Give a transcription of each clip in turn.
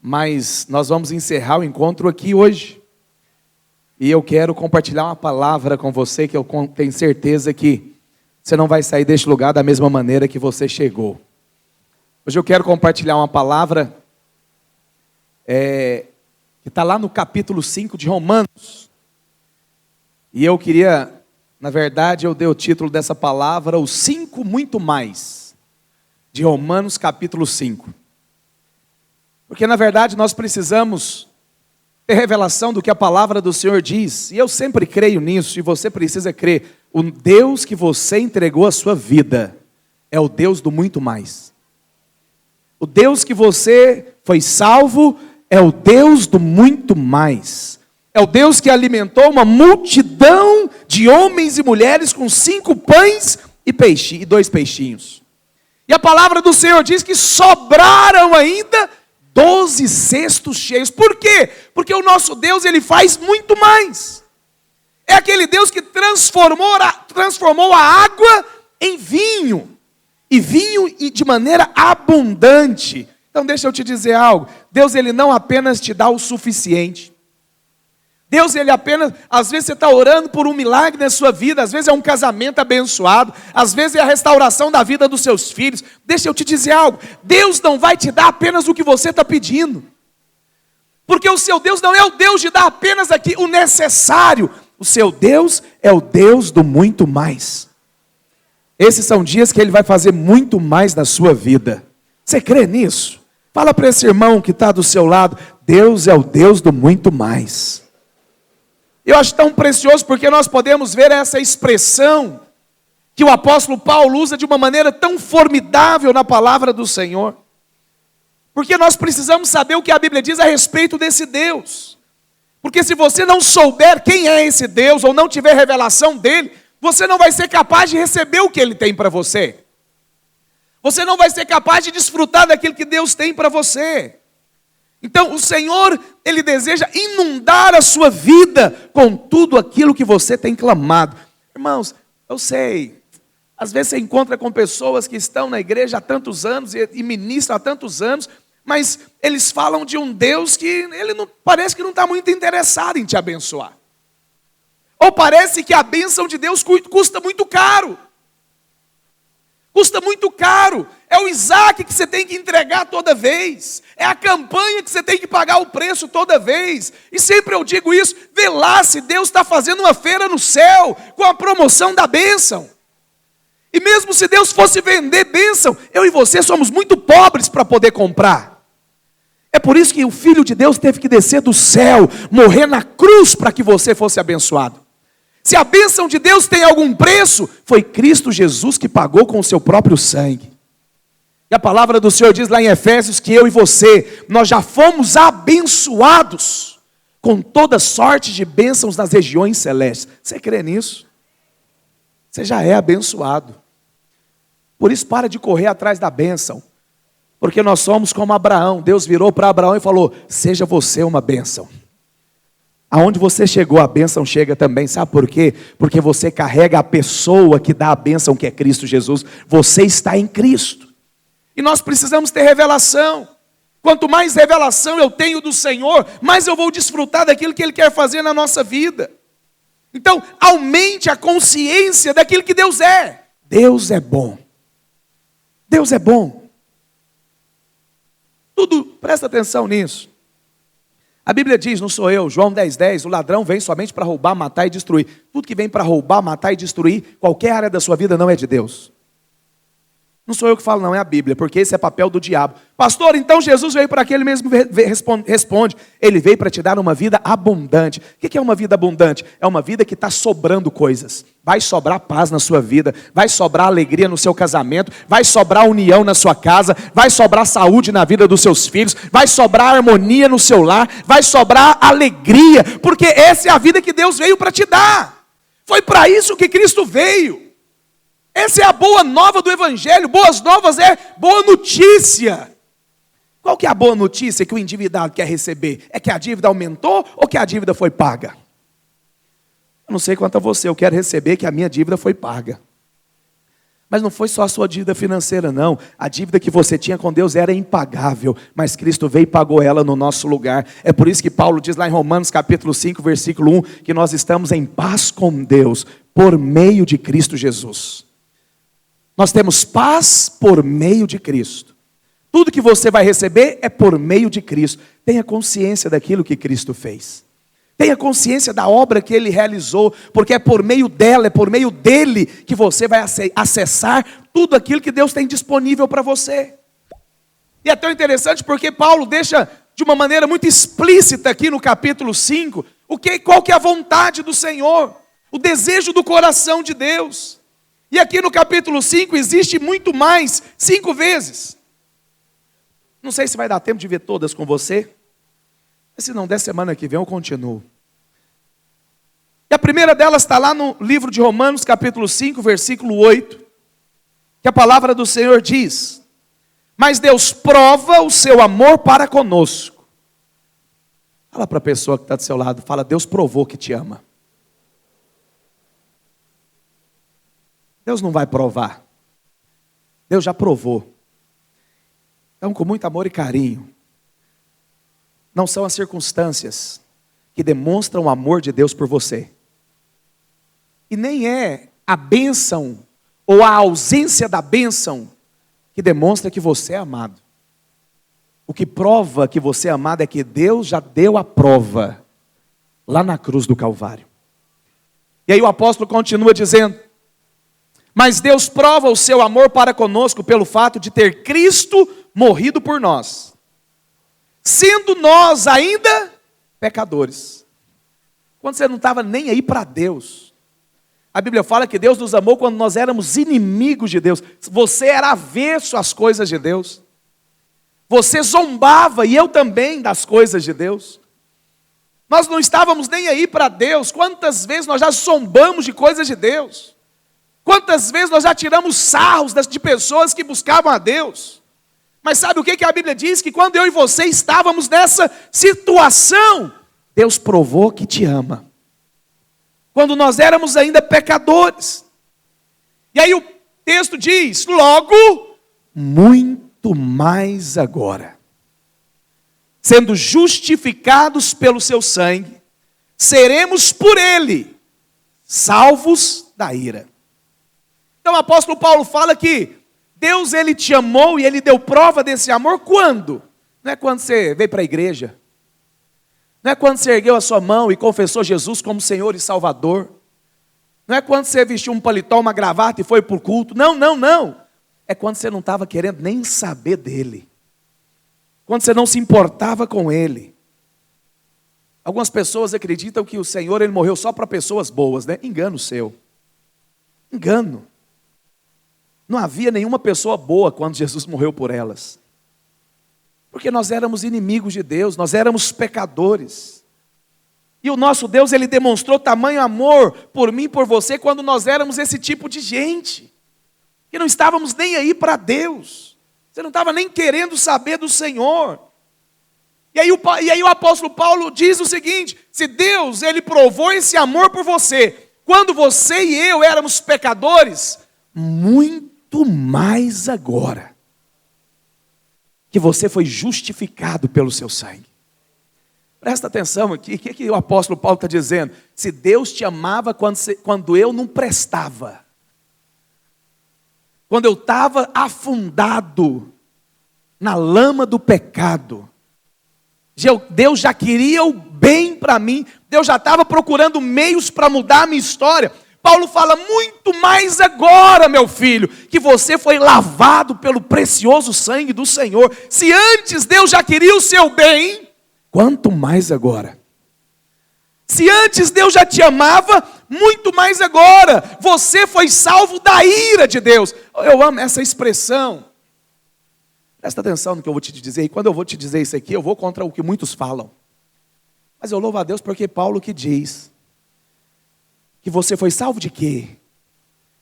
mas nós vamos encerrar o encontro aqui hoje. E eu quero compartilhar uma palavra com você que eu tenho certeza que você não vai sair deste lugar da mesma maneira que você chegou. Hoje eu quero compartilhar uma palavra que está lá no capítulo 5 de Romanos. E eu queria, na verdade, eu dei o título dessa palavra, os 5 muito mais, de Romanos capítulo 5. Porque na verdade nós precisamos ter revelação do que a palavra do Senhor diz. E eu sempre creio nisso, e você precisa crer. O Deus que você entregou a sua vida é o Deus do muito mais. O Deus que você foi salvo é o Deus do muito mais. É o Deus que alimentou uma multidão de homens e mulheres com 5 pães e 2 peixinhos. E a palavra do Senhor diz que sobraram ainda 12 cestos cheios. Por quê? Porque o nosso Deus, ele faz muito mais. É aquele Deus que transformou a água em vinho. E vinho de maneira abundante. Então deixa eu te dizer algo. Deus, ele não apenas te dá o suficiente. Deus, ele apenas, às vezes você está orando por um milagre na sua vida, às vezes é um casamento abençoado, às vezes é a restauração da vida dos seus filhos. Deixa eu te dizer algo, Deus não vai te dar apenas o que você está pedindo. Porque o seu Deus não é o Deus de dar apenas aqui o necessário. O seu Deus é o Deus do muito mais. Esses são dias que ele vai fazer muito mais na sua vida. Você crê nisso? Fala para esse irmão que está do seu lado, Deus é o Deus do muito mais. Eu acho tão precioso porque nós podemos ver essa expressão que o apóstolo Paulo usa de uma maneira tão formidável na palavra do Senhor. Porque nós precisamos saber o que a Bíblia diz a respeito desse Deus. Porque se você não souber quem é esse Deus ou não tiver revelação dele, você não vai ser capaz de receber o que ele tem para você. Você não vai ser capaz de desfrutar daquilo que Deus tem para você. Então, o Senhor, ele deseja inundar a sua vida com tudo aquilo que você tem clamado. Irmãos, eu sei, às vezes você encontra com pessoas que estão na igreja há tantos anos e ministram há tantos anos, mas eles falam de um Deus que ele não, parece que não está muito interessado em te abençoar. Ou parece que a bênção de Deus custa muito caro. Custa muito caro. É o Isaac que você tem que entregar toda vez. É a campanha que você tem que pagar o preço toda vez. E sempre eu digo isso. Vê lá se Deus está fazendo uma feira no céu com a promoção da bênção. E mesmo se Deus fosse vender bênção, eu e você somos muito pobres para poder comprar. É por isso que o Filho de Deus teve que descer do céu, morrer na cruz para que você fosse abençoado. Se a bênção de Deus tem algum preço, foi Cristo Jesus que pagou com o seu próprio sangue. E a palavra do Senhor diz lá em Efésios que eu e você, nós já fomos abençoados com toda sorte de bênçãos nas regiões celestes. Você crê nisso? Você já é abençoado. Por isso para de correr atrás da bênção. Porque nós somos como Abraão. Deus virou para Abraão e falou, seja você uma bênção. Aonde você chegou, a bênção chega também. Sabe por quê? Porque você carrega a pessoa que dá a bênção, que é Cristo Jesus. Você está em Cristo. E nós precisamos ter revelação. Quanto mais revelação eu tenho do Senhor, mais eu vou desfrutar daquilo que Ele quer fazer na nossa vida. Então, aumente a consciência daquilo que Deus é. Deus é bom. Deus é bom. Tudo, presta atenção nisso. A Bíblia diz, não sou eu, João 10:10, o ladrão vem somente para roubar, matar e destruir. Tudo que vem para roubar, matar e destruir, qualquer área da sua vida não é de Deus. Não sou eu que falo, não, é a Bíblia, porque esse é papel do diabo. Pastor, então Jesus veio para quê? Ele mesmo responde, ele veio para te dar uma vida abundante. O que é uma vida abundante? É uma vida que está sobrando coisas. Vai sobrar paz na sua vida, vai sobrar alegria no seu casamento, vai sobrar união na sua casa, vai sobrar saúde na vida dos seus filhos, vai sobrar harmonia no seu lar, vai sobrar alegria, porque essa é a vida que Deus veio para te dar. Foi para isso que Cristo veio. Essa é a boa nova do Evangelho. Boas novas é boa notícia. Qual que é a boa notícia que o endividado quer receber? É que a dívida aumentou ou que a dívida foi paga? Eu não sei quanto a você, eu quero receber que a minha dívida foi paga. Mas não foi só a sua dívida financeira, não. A dívida que você tinha com Deus era impagável, mas Cristo veio e pagou ela no nosso lugar. É por isso que Paulo diz lá em Romanos capítulo 5, versículo 1, que nós estamos em paz com Deus, por meio de Cristo Jesus. Nós temos paz por meio de Cristo. Tudo que você vai receber é por meio de Cristo. Tenha consciência daquilo que Cristo fez. Tenha consciência da obra que Ele realizou, porque é por meio dela, é por meio dele que você vai acessar tudo aquilo que Deus tem disponível para você. E é tão interessante porque Paulo deixa de uma maneira muito explícita aqui no capítulo 5, qual que é a vontade do Senhor, o desejo do coração de Deus. E aqui no capítulo 5 existe muito mais, 5 vezes. Não sei se vai dar tempo de ver todas com você, mas se não der, semana que vem eu continuo. E a primeira delas está lá no livro de Romanos, capítulo 5, versículo 8, que a palavra do Senhor diz: mas Deus prova o seu amor para conosco. Fala para a pessoa que está do seu lado, fala: Deus provou que te ama. Deus não vai provar, Deus já provou. Então, com muito amor e carinho, não são as circunstâncias que demonstram o amor de Deus por você. E nem é a bênção ou a ausência da bênção que demonstra que você é amado. O que prova que você é amado é que Deus já deu a prova lá na cruz do Calvário. E aí o apóstolo continua dizendo: mas Deus prova o seu amor para conosco pelo fato de ter Cristo morrido por nós, sendo nós ainda pecadores. Quando você não estava nem aí para Deus. A Bíblia fala que Deus nos amou quando nós éramos inimigos de Deus. Você era avesso às coisas de Deus. Você zombava, e eu também, das coisas de Deus. Nós não estávamos nem aí para Deus. Quantas vezes nós já zombamos de coisas de Deus? Quantas vezes nós já tiramos sarros de pessoas que buscavam a Deus? Mas sabe o que a Bíblia diz? Que quando eu e você estávamos nessa situação, Deus provou que te ama. Quando nós éramos ainda pecadores. E aí o texto diz: logo, muito mais agora, sendo justificados pelo seu sangue, seremos por ele salvos da ira. Então o apóstolo Paulo fala que Deus, Ele te amou e Ele deu prova desse amor quando? Não é quando você veio para a igreja. Não é quando você ergueu a sua mão e confessou Jesus como Senhor e Salvador. Não é quando você vestiu um paletó, uma gravata e foi para o culto. Não, não, não. É quando você não estava querendo nem saber dEle. Quando você não se importava com Ele. Algumas pessoas acreditam que o Senhor, Ele morreu só para pessoas boas, né? Engano seu. Engano. Não havia nenhuma pessoa boa quando Jesus morreu por elas. Porque nós éramos inimigos de Deus, nós éramos pecadores. E o nosso Deus, Ele demonstrou tamanho amor por mim e por você quando nós éramos esse tipo de gente. Que não estávamos nem aí para Deus. Você não estava nem querendo saber do Senhor. E aí o apóstolo Paulo diz o seguinte: se Deus, Ele provou esse amor por você, quando você e eu éramos pecadores, muito mais agora, que você foi justificado pelo seu sangue. Presta atenção aqui, o que o apóstolo Paulo está dizendo? Se Deus te amava quando eu não prestava, quando eu estava afundado na lama do pecado, Deus já queria o bem para mim, Deus já estava procurando meios para mudar a minha história. Paulo fala: muito mais agora, meu filho, que você foi lavado pelo precioso sangue do Senhor. Se antes Deus já queria o seu bem, quanto mais agora. Se antes Deus já te amava, muito mais agora. Você foi salvo da ira de Deus. Eu amo essa expressão. Presta atenção no que eu vou te dizer. E quando eu vou te dizer isso aqui, eu vou contra o que muitos falam. Mas eu louvo a Deus porque Paulo que diz que você foi salvo de quê?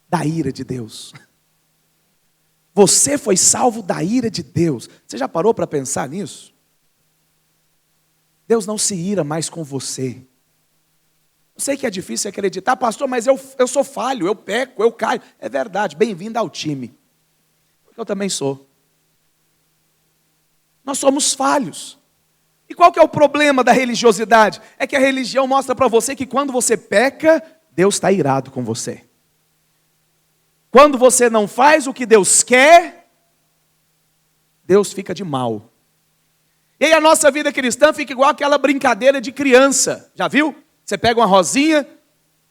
Da ira de Deus. Você foi salvo da ira de Deus. Você já parou para pensar nisso? Deus não se ira mais com você. Eu sei que é difícil acreditar, pastor, mas eu sou falho, eu peco, eu caio. É verdade, bem-vindo ao time. Porque eu também sou. Nós somos falhos. E qual que é o problema da religiosidade? É que a religião mostra para você que quando você peca, Deus está irado com você. Quando você não faz o que Deus quer, Deus fica de mal. E aí a nossa vida cristã fica igual aquela brincadeira de criança. Já viu? Você pega uma rosinha,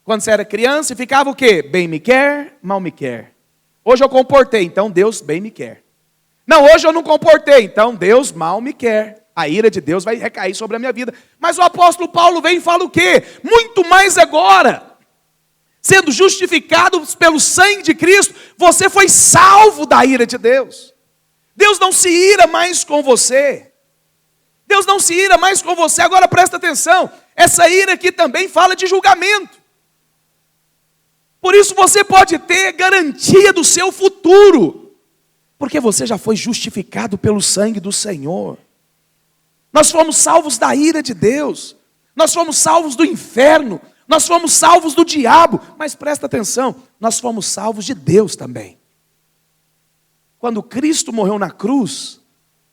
quando você era criança, e ficava o quê? Bem me quer, mal me quer. Hoje eu comportei, então Deus bem me quer. Não, hoje eu não comportei, então Deus mal me quer. A ira de Deus vai recair sobre a minha vida. Mas o apóstolo Paulo vem e fala o quê? Muito mais agora. Sendo justificados pelo sangue de Cristo, você foi salvo da ira de Deus. Deus não se ira mais com você. Deus não se ira mais com você. Agora presta atenção. Essa ira aqui também fala de julgamento. Por isso você pode ter garantia do seu futuro. Porque você já foi justificado pelo sangue do Senhor. Nós fomos salvos da ira de Deus. Nós fomos salvos do inferno. Nós fomos salvos do diabo. Mas presta atenção, nós fomos salvos de Deus também. Quando Cristo morreu na cruz,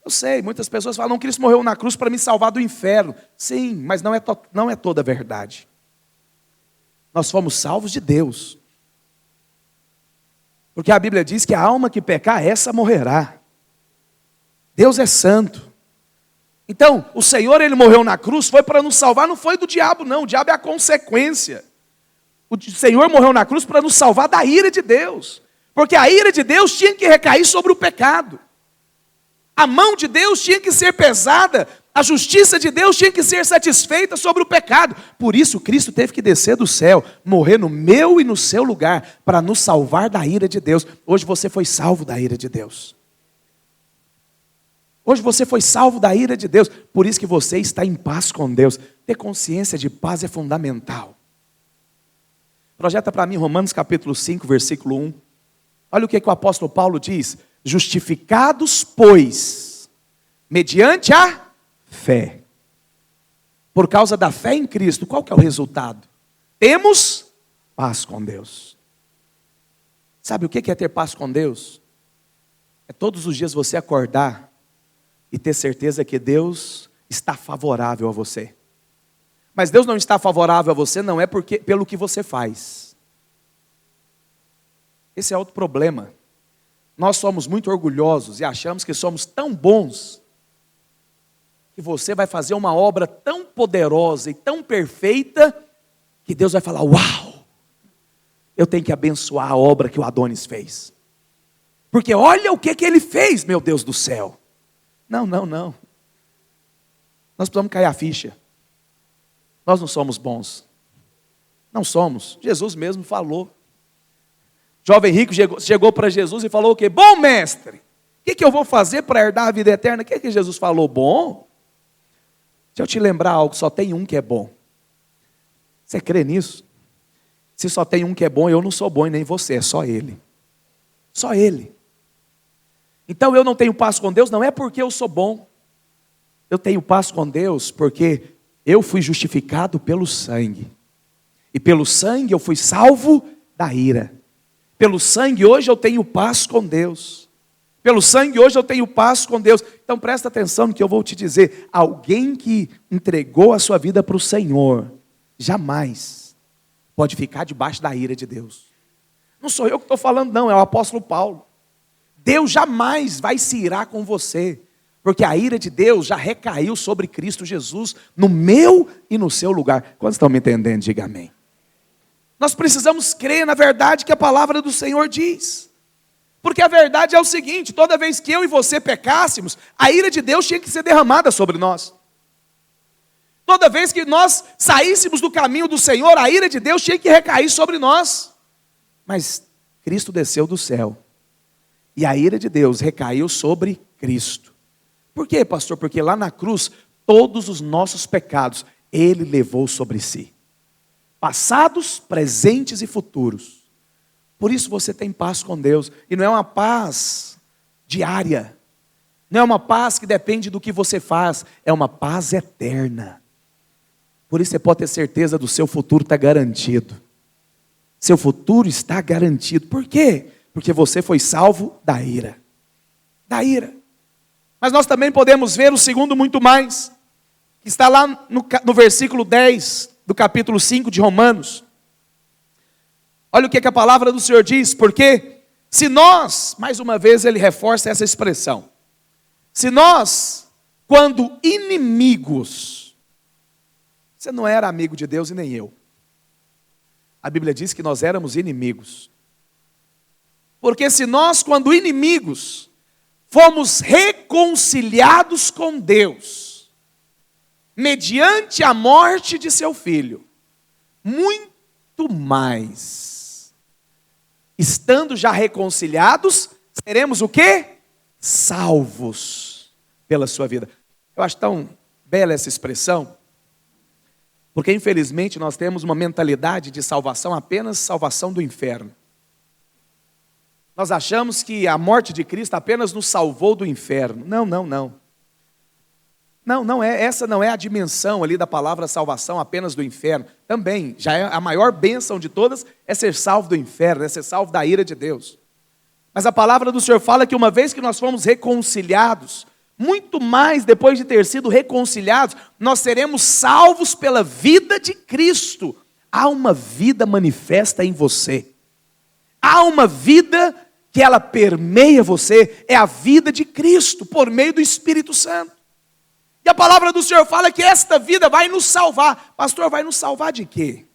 eu sei, muitas pessoas falam, Cristo morreu na cruz para me salvar do inferno. Sim, mas não é toda a verdade. Nós fomos salvos de Deus. Porque a Bíblia diz que a alma que pecar, essa morrerá. Deus é santo. Então, o Senhor, Ele morreu na cruz, foi para nos salvar, não foi do diabo não, o diabo é a consequência. O Senhor morreu na cruz para nos salvar da ira de Deus. Porque a ira de Deus tinha que recair sobre o pecado. A mão de Deus tinha que ser pesada, a justiça de Deus tinha que ser satisfeita sobre o pecado. Por isso, Cristo teve que descer do céu, morrer no meu e no seu lugar, para nos salvar da ira de Deus. Hoje você foi salvo da ira de Deus. Hoje você foi salvo da ira de Deus, por isso que você está em paz com Deus. Ter consciência de paz é fundamental. Projeta para mim Romanos capítulo 5, versículo 1. Olha o que o apóstolo Paulo diz. Justificados, pois, mediante a fé. Por causa da fé em Cristo, qual que é o resultado? Temos paz com Deus. Sabe o que é ter paz com Deus? É todos os dias você acordar e ter certeza que Deus está favorável a você. Mas Deus não está favorável a você, não é pelo que você faz. Esse é outro problema. Nós somos muito orgulhosos e achamos que somos tão bons, que você vai fazer uma obra tão poderosa e tão perfeita, que Deus vai falar, uau, eu tenho que abençoar a obra que o Adonis fez. Porque olha o que ele fez, meu Deus do céu. Não. Nós precisamos cair a ficha. Nós não somos bons. Não somos. Jesus mesmo falou. Jovem rico chegou para Jesus e falou o quê? Bom mestre, o que eu vou fazer para herdar a vida eterna? O que Jesus falou? Bom? Deixa eu te lembrar algo, só tem um que é bom. Você crê nisso? Se só tem um que é bom, eu não sou bom e nem você, é só Ele. Só Ele. Então eu não tenho paz com Deus, não é porque eu sou bom. Eu tenho paz com Deus porque eu fui justificado pelo sangue. E pelo sangue eu fui salvo da ira. Pelo sangue hoje eu tenho paz com Deus. Pelo sangue hoje eu tenho paz com Deus. Então presta atenção no que eu vou te dizer. Alguém que entregou a sua vida para o Senhor, jamais pode ficar debaixo da ira de Deus. Não sou eu que estou falando não, é o apóstolo Paulo. Deus jamais vai se irar com você, porque a ira de Deus já recaiu sobre Cristo Jesus, no meu e no seu lugar. Quantos estão me entendendo? Diga amém. Nós precisamos crer na verdade que a palavra do Senhor diz. Porque a verdade é o seguinte, toda vez que eu e você pecássemos, a ira de Deus tinha que ser derramada sobre nós. Toda vez que nós saíssemos do caminho do Senhor, a ira de Deus tinha que recair sobre nós. Mas Cristo desceu do céu. E a ira de Deus recaiu sobre Cristo. Por quê, pastor? Porque lá na cruz, todos os nossos pecados, Ele levou sobre si. Passados, presentes e futuros. Por isso você tem paz com Deus. E não é uma paz diária. Não é uma paz que depende do que você faz. É uma paz eterna. Por isso você pode ter certeza do seu futuro está garantido. Seu futuro está garantido. Por quê? Porque você foi salvo da ira. Da ira. Mas nós também podemos ver o segundo muito mais, que está lá no versículo 10 do capítulo 5 de Romanos. Olha o que a palavra do Senhor diz, porque se nós, mais uma vez ele reforça essa expressão, se nós, quando inimigos, você não era amigo de Deus e nem eu. A Bíblia diz que nós éramos inimigos. Porque se nós, quando inimigos, fomos reconciliados com Deus, mediante a morte de seu Filho, muito mais, estando já reconciliados, seremos o quê? Salvos pela sua vida. Eu acho tão bela essa expressão, porque infelizmente nós temos uma mentalidade de salvação, apenas salvação do inferno. Nós achamos que a morte de Cristo apenas nos salvou do inferno. Não. Essa não é a dimensão ali da palavra salvação apenas do inferno. Também, já é a maior bênção de todas, é ser salvo do inferno, é ser salvo da ira de Deus. Mas a palavra do Senhor fala que uma vez que nós fomos reconciliados, muito mais depois de ter sido reconciliados, nós seremos salvos pela vida de Cristo. Há uma vida manifesta em você. Há uma vida que ela permeia você, é a vida de Cristo, por meio do Espírito Santo. E a palavra do Senhor fala que esta vida vai nos salvar. Pastor, vai nos salvar de quê?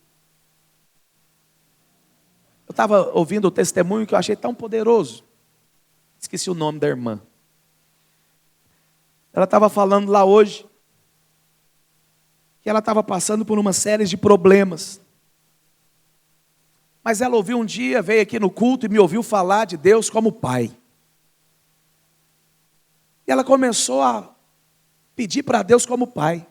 Eu estava ouvindo o testemunho que eu achei tão poderoso. Esqueci o nome da irmã. Ela estava falando lá hoje que ela estava passando por uma série de problemas. Mas ela ouviu um dia, veio aqui no culto e me ouviu falar de Deus como Pai. E ela começou a pedir para Deus como Pai.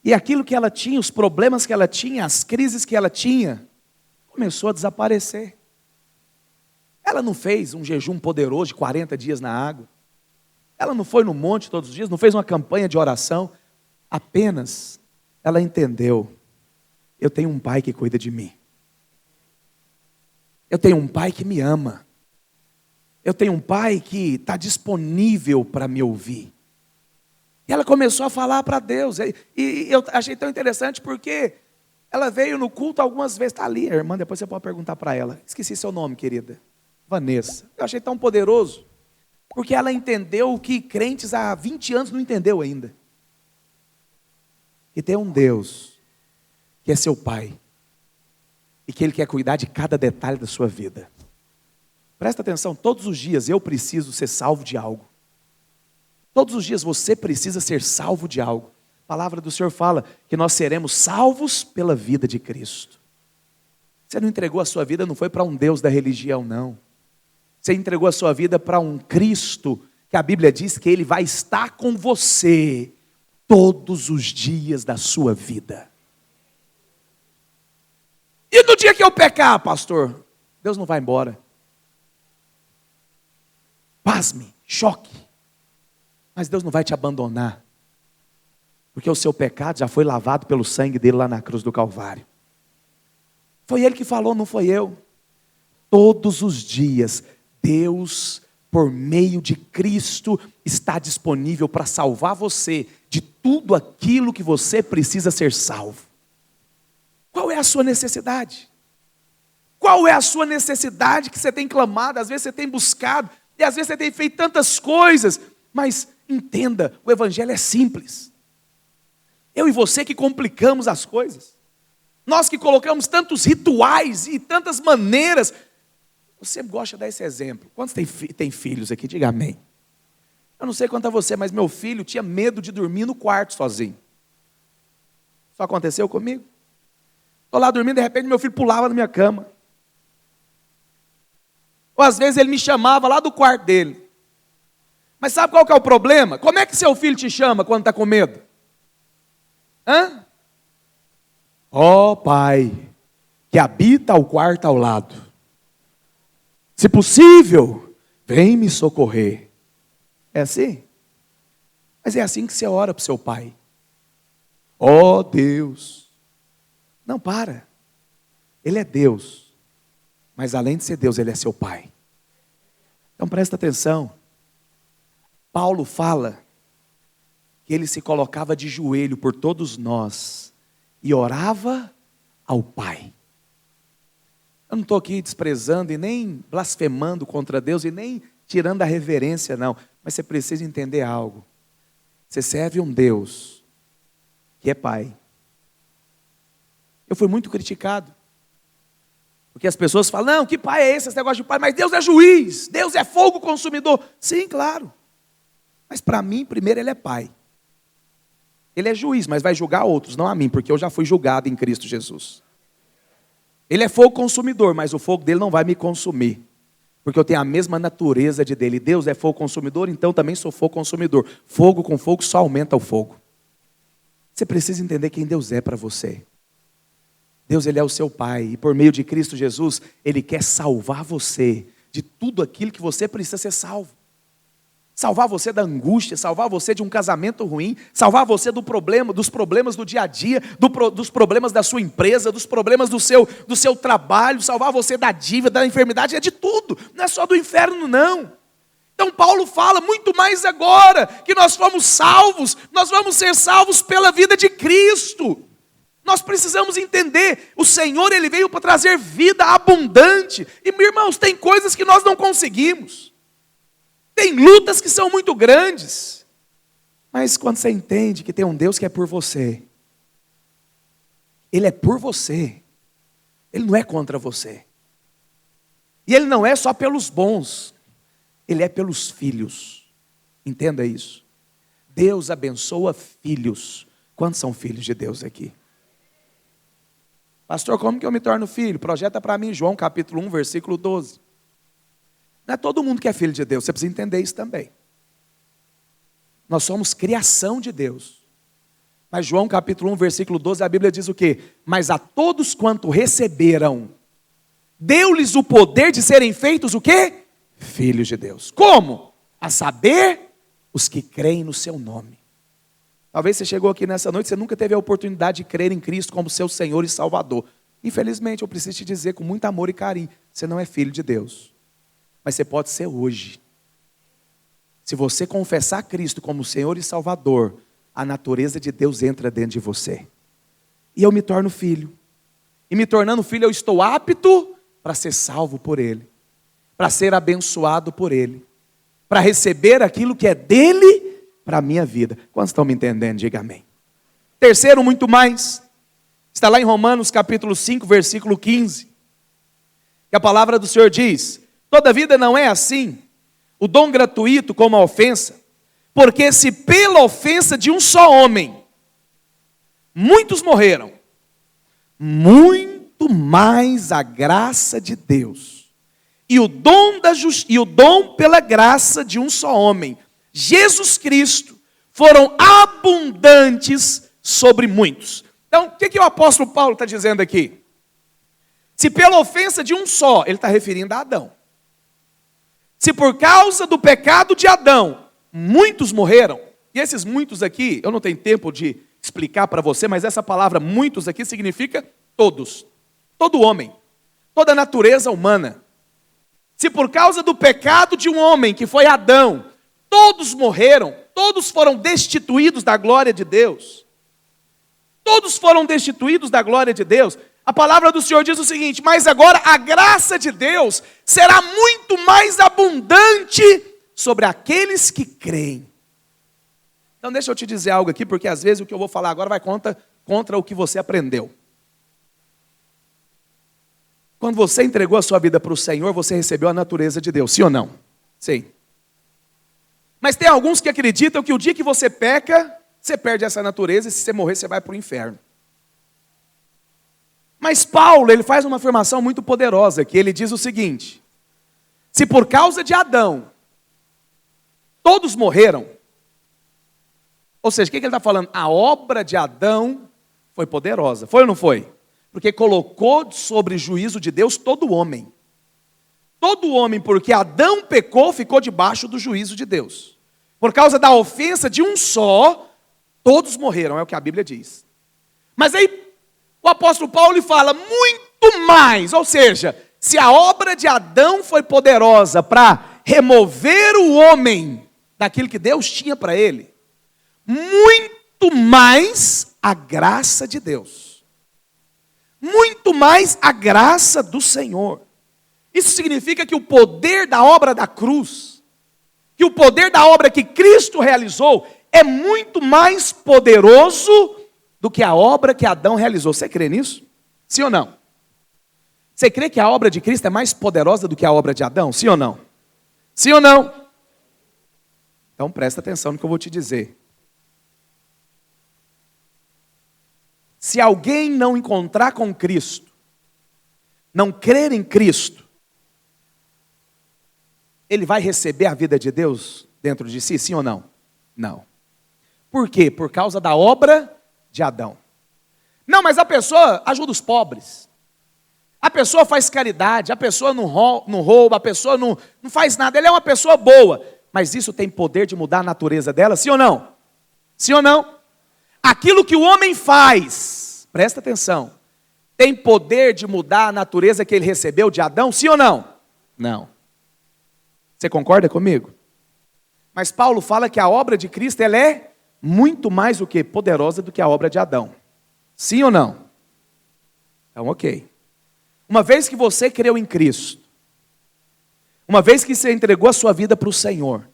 E aquilo que ela tinha, os problemas que ela tinha, as crises que ela tinha, começou a desaparecer. Ela não fez um jejum poderoso de 40 dias na água. Ela não foi no monte todos os dias, não fez uma campanha de oração. Apenas ela entendeu: eu tenho um Pai que cuida de mim. Eu tenho um Pai que me ama. Eu tenho um Pai que está disponível para me ouvir. E ela começou a falar para Deus. E eu achei tão interessante porque ela veio no culto algumas vezes. Está ali, irmã, depois você pode perguntar para ela. Esqueci seu nome, querida. Vanessa. Eu achei tão poderoso, porque ela entendeu o que crentes há 20 anos não entendeu ainda. Que tem um Deus que é seu Pai e que Ele quer cuidar de cada detalhe da sua vida. Presta atenção, todos os dias eu preciso ser salvo de algo. Todos os dias você precisa ser salvo de algo. A palavra do Senhor fala que nós seremos salvos pela vida de Cristo. Você não entregou a sua vida, não foi para um Deus da religião, não. Você entregou a sua vida para um Cristo, que a Bíblia diz que Ele vai estar com você todos os dias da sua vida. E no dia que eu pecar, pastor, Deus não vai embora. Pasme, choque. Mas Deus não vai te abandonar. Porque o seu pecado já foi lavado pelo sangue dele lá na cruz do Calvário. Foi Ele que falou, não foi eu. Todos os dias, Deus, por meio de Cristo, está disponível para salvar você de tudo aquilo que você precisa ser salvo. Qual é a sua necessidade? Qual é a sua necessidade que você tem clamado? Às vezes você tem buscado, e às vezes você tem feito tantas coisas, mas entenda, o Evangelho é simples. Eu e você que complicamos as coisas. Nós que colocamos tantos rituais e tantas maneiras. Eu sempre gosto de dar esse exemplo. Quantos tem filhos aqui? Diga amém. Eu não sei quanto a você, mas meu filho tinha medo de dormir no quarto sozinho. Isso aconteceu comigo? Estou lá dormindo, de repente meu filho pulava na minha cama. Ou às vezes ele me chamava lá do quarto dele. Mas sabe qual que é o problema? Como é que seu filho te chama quando está com medo? Ó Pai, que habita o quarto ao lado. Se possível, vem me socorrer. É assim? Mas é assim que você ora para o seu pai. Ó Deus. Não, para. Ele é Deus. Mas além de ser Deus, Ele é seu Pai. Então presta atenção. Paulo fala que ele se colocava de joelho por todos nós e orava ao Pai. Eu não estou aqui desprezando e nem blasfemando contra Deus e nem tirando a reverência, não. Mas você precisa entender algo. Você serve um Deus que é Pai. Eu fui muito criticado. Porque as pessoas falam, não, que pai é esse negócio de pai? Mas Deus é juiz, Deus é fogo consumidor. Sim, claro. Mas para mim, primeiro Ele é Pai. Ele é juiz, mas vai julgar outros, não a mim, porque eu já fui julgado em Cristo Jesus. Ele é fogo consumidor, mas o fogo dele não vai me consumir. Porque eu tenho a mesma natureza de dele. Deus é fogo consumidor, então também sou fogo consumidor. Fogo com fogo só aumenta o fogo. Você precisa entender quem Deus é para você. Deus, Ele é o seu Pai, e por meio de Cristo Jesus, Ele quer salvar você de tudo aquilo que você precisa ser salvo. Salvar você da angústia, salvar você de um casamento ruim, salvar você dos problemas do dia a dia, dos problemas da sua empresa, dos problemas do seu trabalho, salvar você da dívida, da enfermidade, é de tudo, não é só do inferno não. Então Paulo fala muito mais agora, que nós fomos salvos, nós vamos ser salvos pela vida de Cristo. Nós precisamos entender, o Senhor Ele veio para trazer vida abundante. E meus irmãos, tem coisas que nós não conseguimos. Tem lutas que são muito grandes. Mas quando você entende que tem um Deus que é por você, Ele é por você. Ele não é contra você. E Ele não é só pelos bons. Ele é pelos filhos. Entenda isso. Deus abençoa filhos. Quantos são filhos de Deus aqui? Pastor, como que eu me torno filho? Projeta para mim João capítulo 1, versículo 12. Não é todo mundo que é filho de Deus, você precisa entender isso também. Nós somos criação de Deus. Mas João capítulo 1, versículo 12, a Bíblia diz o quê? Mas a todos quanto receberam, deu-lhes o poder de serem feitos o quê? Filhos de Deus. Como? A saber, os que creem no seu nome. Talvez você chegou aqui nessa noite, você nunca teve a oportunidade de crer em Cristo como seu Senhor e Salvador. Infelizmente, eu preciso te dizer com muito amor e carinho, você não é filho de Deus. Mas você pode ser hoje. Se você confessar Cristo como Senhor e Salvador, a natureza de Deus entra dentro de você. E eu me torno filho. E me tornando filho, eu estou apto para ser salvo por Ele. Para ser abençoado por Ele. Para receber aquilo que é dEle para a minha vida. Quantos estão me entendendo? Diga amém. Terceiro, muito mais. Está lá em Romanos capítulo 5, versículo 15. Que a palavra do Senhor diz: todavia não é assim, o dom gratuito como a ofensa, porque se pela ofensa de um só homem, muitos morreram, muito mais a graça de Deus, e o dom pela graça de um só homem, Jesus Cristo, foram abundantes sobre muitos. Então, o que o apóstolo Paulo está dizendo aqui? Se pela ofensa de um só, ele está referindo a Adão. Se por causa do pecado de Adão, muitos morreram, e esses muitos aqui, eu não tenho tempo de explicar para você, mas essa palavra muitos aqui significa todos, todo homem, toda a natureza humana. Se por causa do pecado de um homem, que foi Adão, todos morreram, todos foram destituídos da glória de Deus. Todos foram destituídos da glória de Deus. A palavra do Senhor diz o seguinte: mas agora a graça de Deus será muito mais abundante sobre aqueles que creem. Então deixa eu te dizer algo aqui, porque às vezes o que eu vou falar agora vai contra o que você aprendeu. Quando você entregou a sua vida para o Senhor, você recebeu a natureza de Deus, sim ou não? Sim. Mas tem alguns que acreditam que o dia que você peca, você perde essa natureza, e se você morrer, você vai para o inferno. Mas Paulo, ele faz uma afirmação muito poderosa, que ele diz o seguinte: se por causa de Adão, todos morreram, ou seja, o que ele está falando? A obra de Adão foi poderosa, foi ou não foi? Porque colocou sobre o juízo de Deus todo homem. Todo homem, porque Adão pecou, ficou debaixo do juízo de Deus. Por causa da ofensa de um só, todos morreram, é o que a Bíblia diz. Mas aí o apóstolo Paulo ele fala muito mais, ou seja, se a obra de Adão foi poderosa para remover o homem daquilo que Deus tinha para ele, muito mais a graça de Deus, muito mais a graça do Senhor. Isso significa que o poder da obra da cruz, que o poder da obra que Cristo realizou, é muito mais poderoso do que a obra que Adão realizou. Você crê nisso? Sim ou não? Você crê que a obra de Cristo é mais poderosa do que a obra de Adão? Sim ou não? Sim ou não? Então presta atenção no que eu vou te dizer. Se alguém não encontrar com Cristo, não crer em Cristo, ele vai receber a vida de Deus dentro de si, sim ou não? Não. Por quê? Por causa da obra de Adão. Não, mas a pessoa ajuda os pobres. A pessoa faz caridade, a pessoa não rouba, a pessoa não faz nada. Ela é uma pessoa boa. Mas isso tem poder de mudar a natureza dela, sim ou não? Sim ou não? Aquilo que o homem faz, presta atenção, tem poder de mudar a natureza que ele recebeu de Adão, sim ou não? Não. Você concorda comigo? Mas Paulo fala que a obra de Cristo ela é muito mais do que poderosa do que a obra de Adão. Sim ou não? Então, ok. Uma vez que você creu em Cristo, uma vez que você entregou a sua vida para o Senhor,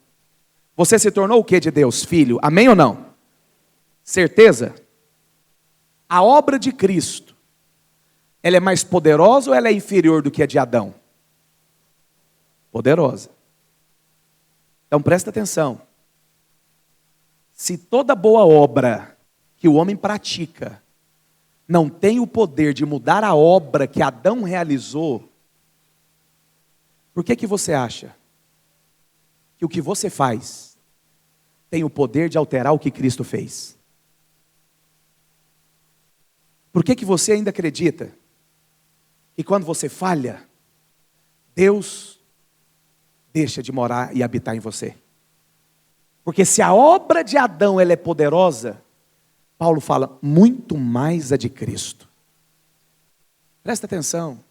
você se tornou o que de Deus? Filho. Amém ou não? Certeza? A obra de Cristo, ela é mais poderosa ou ela é inferior do que a de Adão? Poderosa. Então presta atenção. Se toda boa obra que o homem pratica não tem o poder de mudar a obra que Adão realizou, por que você acha que o que você faz tem o poder de alterar o que Cristo fez? Por que você ainda acredita que quando você falha, Deus deixa de morar e habitar em você? Porque se a obra de Adão ela é poderosa, Paulo fala, muito mais a de Cristo. Presta atenção.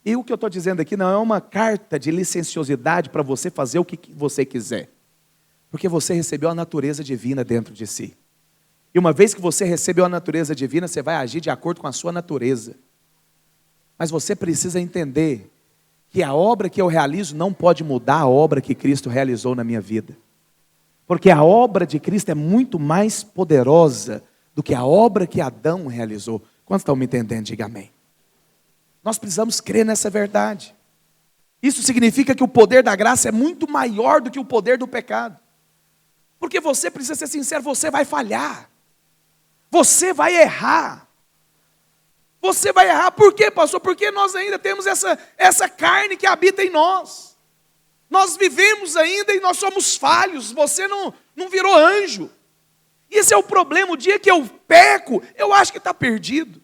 E o que eu estou dizendo aqui não é uma carta de licenciosidade para você fazer o que você quiser. Porque você recebeu a natureza divina dentro de si. E uma vez que você recebeu a natureza divina, você vai agir de acordo com a sua natureza. Mas você precisa entender que a obra que eu realizo não pode mudar a obra que Cristo realizou na minha vida. Porque a obra de Cristo é muito mais poderosa do que a obra que Adão realizou. Quantos estão me entendendo? Diga amém. Nós precisamos crer nessa verdade. Isso significa que o poder da graça é muito maior do que o poder do pecado. Porque você precisa ser sincero, você vai falhar. Você vai errar. Você vai errar. Por quê, pastor? Porque nós ainda temos essa carne que habita em nós. Nós vivemos ainda e nós somos falhos. Você não virou anjo. Esse é o problema. O dia que eu peco, eu acho que está perdido.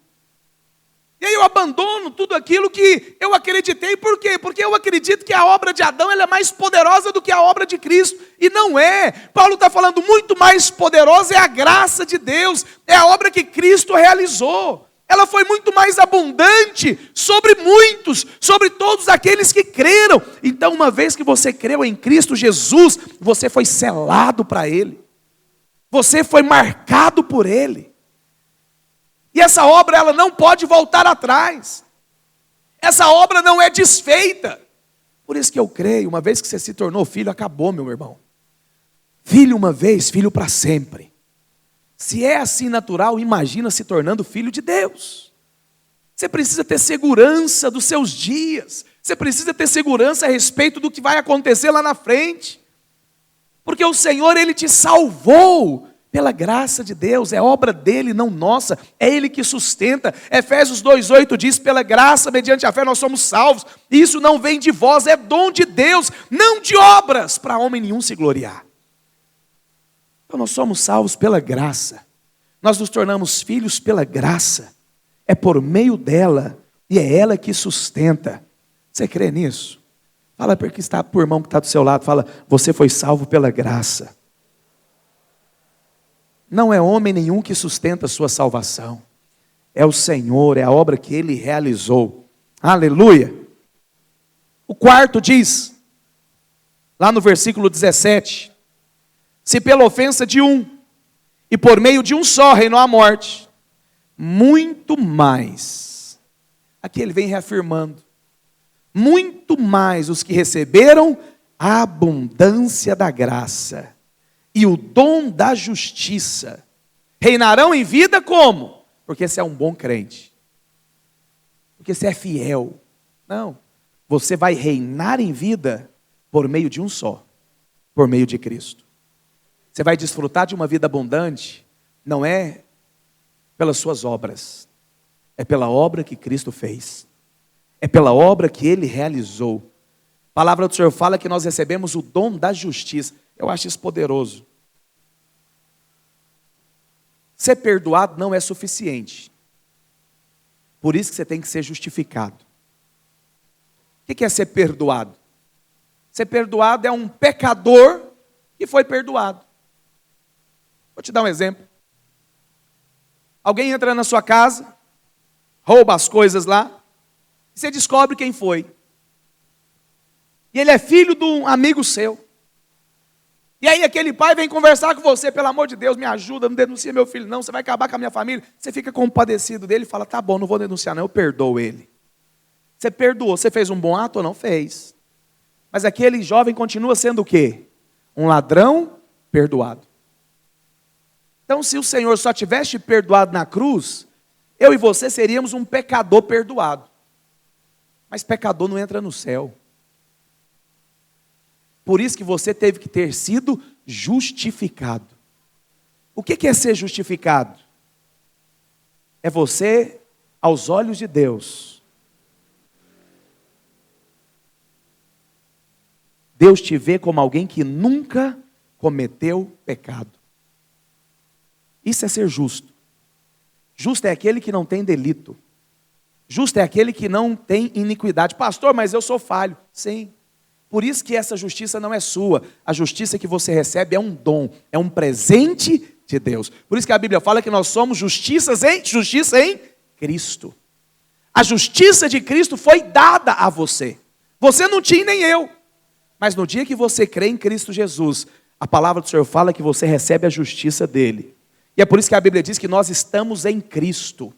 E aí eu abandono tudo aquilo que eu acreditei. Por quê? Porque eu acredito que a obra de Adão ela é mais poderosa do que a obra de Cristo. E não é. Paulo está falando muito mais poderosa é a graça de Deus. É a obra que Cristo realizou. Ela foi muito mais abundante sobre muitos, sobre todos aqueles que creram. Então, uma vez que você creu em Cristo Jesus, você foi selado para Ele. Você foi marcado por Ele. E essa obra, ela não pode voltar atrás. Essa obra não é desfeita. Por isso que eu creio, uma vez que você se tornou filho, acabou, meu irmão. Filho uma vez, filho para sempre. Se é assim natural, imagina se tornando filho de Deus. Você precisa ter segurança dos seus dias. Você precisa ter segurança a respeito do que vai acontecer lá na frente. Porque o Senhor, Ele te salvou pela graça de Deus. É obra dEle, não nossa. É Ele que sustenta. Efésios 2,8 diz, pela graça, mediante a fé, nós somos salvos. Isso não vem de vós, é dom de Deus, não de obras, para homem nenhum se gloriar. Então nós somos salvos pela graça. Nós nos tornamos filhos pela graça. É por meio dela. E é ela que sustenta. Você crê nisso? Fala para que está, por irmão que está do seu lado. Fala, você foi salvo pela graça. Não é homem nenhum que sustenta a sua salvação. É o Senhor, é a obra que Ele realizou. Aleluia. O quarto diz, lá no versículo 17, se pela ofensa de um, e por meio de um só reinou a morte, muito mais, aqui ele vem reafirmando, muito mais os que receberam a abundância da graça e o dom da justiça, reinarão em vida como? Porque você é um bom crente, porque você é fiel. Não, você vai reinar em vida por meio de um só, por meio de Cristo. Você vai desfrutar de uma vida abundante, não é pelas suas obras, é pela obra que Cristo fez, é pela obra que Ele realizou. A palavra do Senhor fala que nós recebemos o dom da justiça. Eu acho isso poderoso. Ser perdoado não é suficiente. Por isso que você tem que ser justificado. O que é ser perdoado? Ser perdoado é um pecador que foi perdoado. Vou te dar um exemplo. Alguém entra na sua casa, rouba as coisas lá, e você descobre quem foi. E ele é filho de um amigo seu. E aí aquele pai vem conversar com você, pelo amor de Deus, me ajuda, não denuncia meu filho não, você vai acabar com a minha família. Você fica compadecido dele e fala, tá bom, não vou denunciar não, eu perdoo ele. Você perdoou, você fez um bom ato ou não fez? Mas aquele jovem continua sendo o quê? Um ladrão perdoado. Então se o Senhor só tivesse perdoado na cruz, eu e você seríamos um pecador perdoado. Mas pecador não entra no céu. Por isso que você teve que ter sido justificado. O que é ser justificado? É você, aos olhos de Deus, Deus te vê como alguém que nunca cometeu pecado. Isso é ser justo. Justo é aquele que não tem delito. Justo é aquele que não tem iniquidade. Pastor, mas eu sou falho. Sim. Por isso que essa justiça não é sua. A justiça que você recebe é um dom, é um presente de Deus. Por isso que a Bíblia fala que nós somos justiça em Cristo. A justiça de Cristo foi dada a você. Você não tinha nem eu. Mas no dia que você crê em Cristo Jesus, a palavra do Senhor fala que você recebe a justiça dele. E é por isso que a Bíblia diz que nós estamos em Cristo.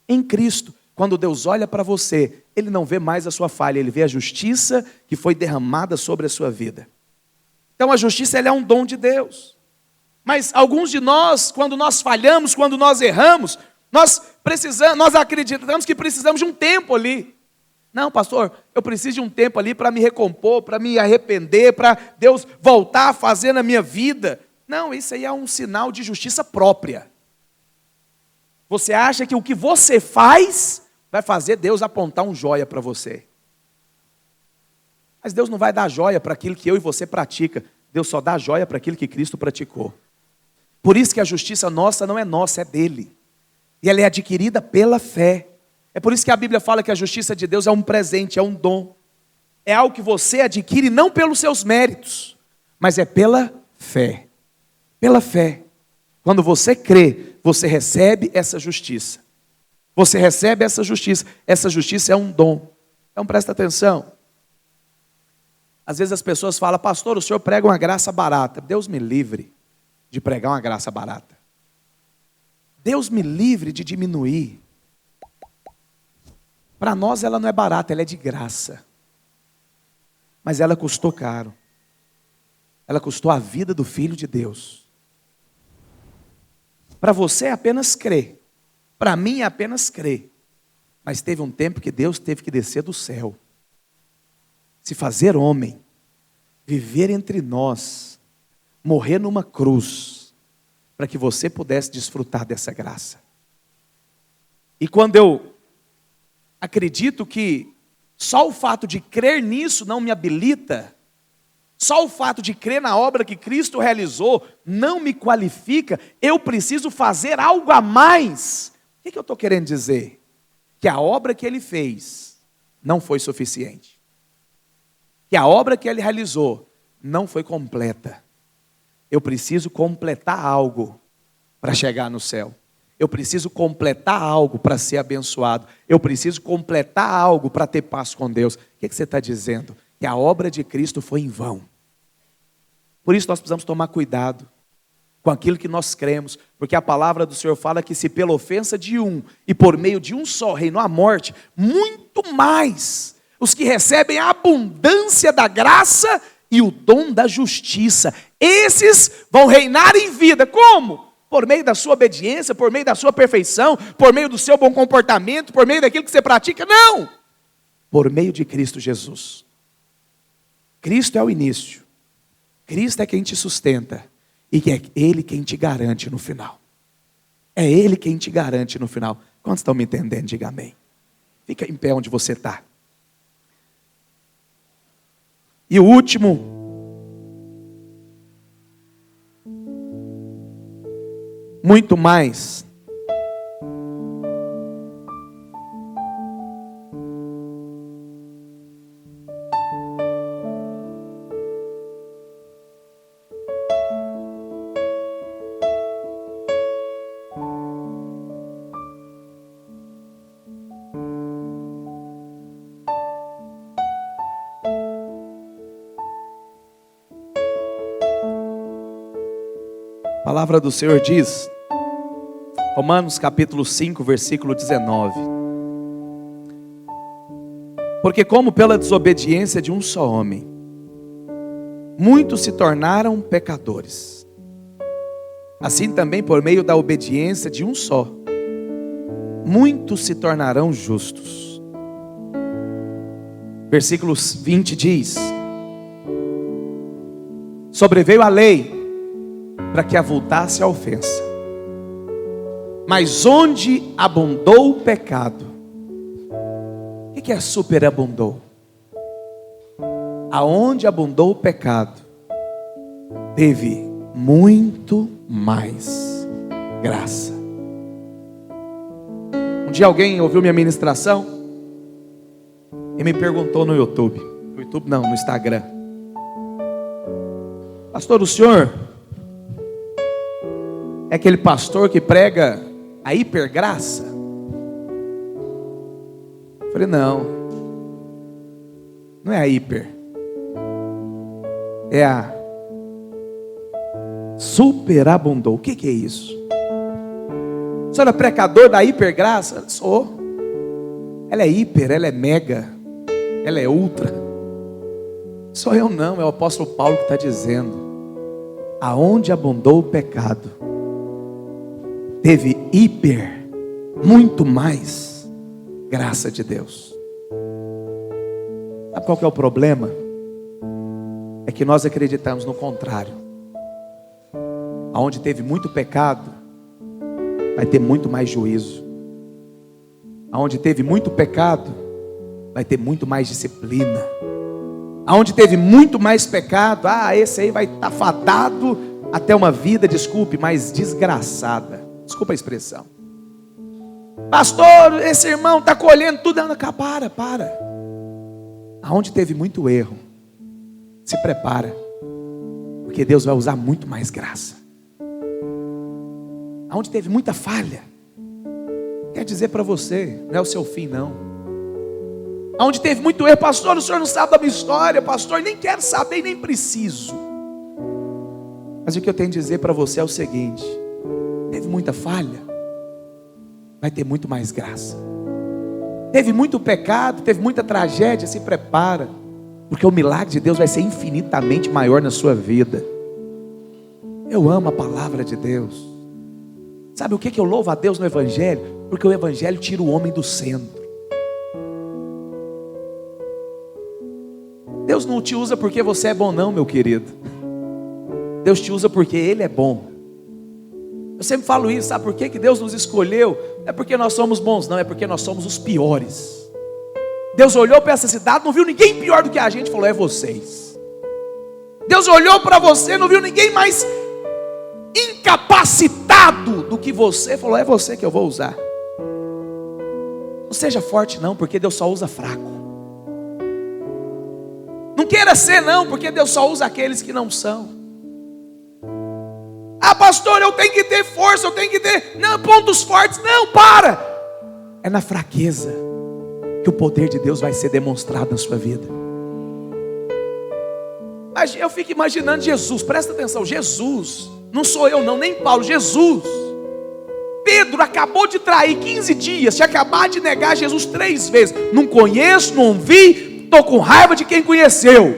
Em Cristo. Quando Deus olha para você, Ele não vê mais a sua falha, Ele vê a justiça que foi derramada sobre a sua vida. Então a justiça ela é um dom de Deus. Mas alguns de nós, quando nós falhamos, quando nós erramos, nós acreditamos que precisamos de um tempo ali. Não, pastor, eu preciso de um tempo ali para me recompor, para me arrepender, para Deus voltar a fazer na minha vida. Não, isso aí é um sinal de justiça própria. Você acha que o que você faz vai fazer Deus apontar um joia para você. Mas Deus não vai dar joia para aquilo que eu e você pratica. Deus só dá joia para aquilo que Cristo praticou. Por isso que a justiça nossa não é nossa, é dele. E ela é adquirida pela fé. É por isso que a Bíblia fala que a justiça de Deus é um presente, é um dom. É algo que você adquire não pelos seus méritos, mas é pela fé. Pela fé. Quando você crê, você recebe essa justiça. Você recebe essa justiça. Essa justiça é um dom. Então presta atenção. Às vezes as pessoas falam, pastor, o senhor prega uma graça barata. Deus me livre de pregar uma graça barata. Deus me livre de diminuir. Para nós ela não é barata, ela é de graça. Mas ela custou caro. Ela custou a vida do Filho de Deus. Para você é apenas crer. Para mim é apenas crer. Mas teve um tempo que Deus teve que descer do céu. Se fazer homem. Viver entre nós. Morrer numa cruz. Para que você pudesse desfrutar dessa graça. E quando eu acredito que só o fato de crer nisso não me habilita, só o fato de crer na obra que Cristo realizou não me qualifica, eu preciso fazer algo a mais. O que eu estou querendo dizer? Que a obra que Ele fez não foi suficiente. Que a obra que Ele realizou não foi completa. Eu preciso completar algo. para chegar no céu. Eu preciso completar algo para ser abençoado. Eu preciso completar algo para ter paz com Deus. O que você está dizendo? Que a obra de Cristo foi em vão. Por isso nós precisamos tomar cuidado com aquilo que nós cremos, porque a palavra do Senhor fala que se pela ofensa de um e por meio de um só reinou a morte, muito mais os que recebem a abundância da graça e o dom da justiça, esses vão reinar em vida. Como? Por meio da sua obediência, por meio da sua perfeição, por meio do seu bom comportamento, por meio daquilo que você pratica. Não! Por meio de Cristo Jesus. Cristo é o início. Cristo é quem te sustenta. E é Ele quem te garante no final. É Ele quem te garante no final. Quantos estão me entendendo? Diga amém. Fica em pé onde você está. E o último, muito mais. A palavra do Senhor diz, Romanos capítulo 5, versículo 19. Porque como pela desobediência de um só homem, muitos se tornaram pecadores, assim também por meio da obediência de um só, muitos se tornarão justos. Versículo 20 diz, sobreveio a lei para que avultasse a ofensa. Mas onde abundou o pecado, o que é superabundou? Aonde abundou o pecado, teve muito mais graça. Um dia alguém ouviu minha ministração e me perguntou no YouTube. No YouTube não, no Instagram. Pastor, o senhor é aquele pastor que prega a hipergraça? Eu falei, não é a hiper, é a superabundou. O que é isso? O senhor é pregador da hipergraça? Sou. Ela é hiper, ela é mega, ela é ultra. Sou eu não, é o apóstolo Paulo que está dizendo, aonde abundou o pecado, teve hiper, muito mais graça de Deus. Sabe qual que é o problema? É que nós acreditamos no contrário. Aonde teve muito pecado, vai ter muito mais juízo. Aonde teve muito pecado, vai ter muito mais disciplina. Aonde teve muito mais pecado, esse aí vai estar fadado até uma vida, desculpe, mais desgraçada. Desculpa a expressão. Pastor, esse irmão está colhendo tudo. Não, para. Aonde teve muito erro, se prepara, porque Deus vai usar muito mais graça. Aonde teve muita falha, quer dizer para você, não é o seu fim não. Aonde teve muito erro, pastor, o senhor não sabe da minha história, pastor, nem quero saber, nem preciso. Mas o que eu tenho a dizer para você é o seguinte: teve muita falha, vai ter muito mais graça. Teve muito pecado, teve muita tragédia, se prepara, porque o milagre de Deus vai ser infinitamente maior na sua vida. Eu amo a palavra de Deus. Sabe o que eu louvo a Deus no Evangelho? Porque o Evangelho tira o homem do centro. Deus não te usa porque você é bom não, meu querido. Deus te usa porque Ele é bom. Eu sempre falo isso, sabe por que Deus nos escolheu? Não é porque nós somos bons não, é porque nós somos os piores. Deus olhou para essa cidade, não viu ninguém pior do que a gente, falou, é vocês. Deus olhou para você, não viu ninguém mais incapacitado do que você, falou, é você que eu vou usar. Não seja forte não, porque Deus só usa fraco. Não queira ser não, porque Deus só usa aqueles que não são. Ah, pastor, eu tenho que ter força, eu tenho que ter pontos fortes. Não, para! É na fraqueza que o poder de Deus vai ser demonstrado na sua vida. Mas eu fico imaginando Jesus, presta atenção, Jesus, não sou eu não, nem Paulo, Jesus. Pedro acabou de trair 15 dias, tinha acabado de negar Jesus 3 vezes. Não conheço, não vi, estou com raiva de quem conheceu.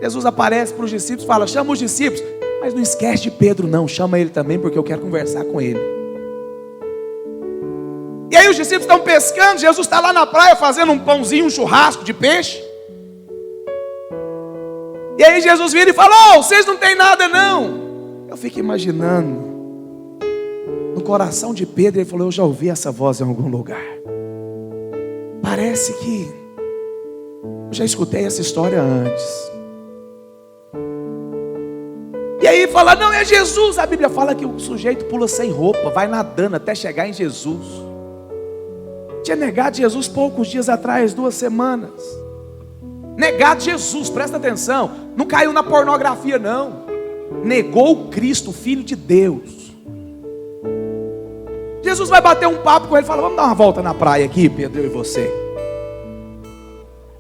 Jesus aparece para os discípulos, fala, chama os discípulos. Mas não esquece de Pedro não, chama ele também, porque eu quero conversar com ele. E aí os discípulos estão pescando, Jesus está lá na praia fazendo um pãozinho, um churrasco de peixe. E aí Jesus vira e fala, oh, vocês não tem nada não. Eu fico imaginando, no coração de Pedro, ele falou, eu já ouvi essa voz em algum lugar. Parece que eu já escutei essa história antes. E aí fala, não, é Jesus. A Bíblia fala que o sujeito pula sem roupa, vai nadando até chegar em Jesus. Tinha negado Jesus poucos dias atrás, 2 semanas. Negado Jesus, presta atenção. Não caiu na pornografia não. Negou o Cristo, o Filho de Deus. Jesus vai bater um papo com ele e fala, vamos dar uma volta na praia aqui, Pedro, eu e você.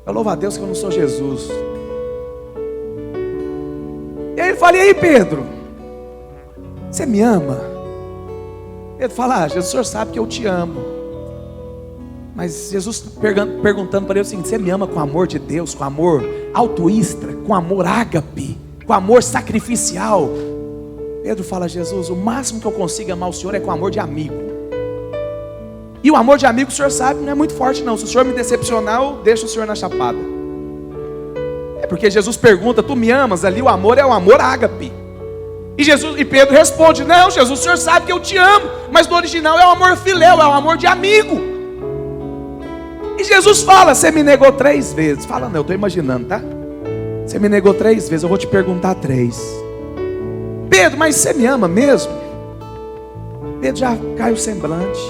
Eu louvo a Deus que eu não sou Jesus. E aí ele fala, e aí Pedro, você me ama? Pedro fala, Jesus, o senhor sabe que eu te amo. Mas Jesus perguntando para ele o seguinte, você me ama com amor de Deus, com amor altruísta, com amor ágape, com amor sacrificial? Pedro fala, Jesus, o máximo que eu consigo amar o senhor é com amor de amigo. E o amor de amigo, o senhor sabe, não é muito forte não. Se o senhor me decepcionar, eu deixo o senhor na chapada. É porque Jesus pergunta, tu me amas? Ali o amor é o amor ágape. E Pedro responde, não Jesus, o senhor sabe que eu te amo. Mas no original é o amor filéu, é o amor de amigo. E Jesus fala, você me negou 3 vezes. Fala não, eu estou imaginando, tá? Você me negou 3 vezes, eu vou te perguntar 3. Pedro, mas você me ama mesmo? Pedro já cai o semblante.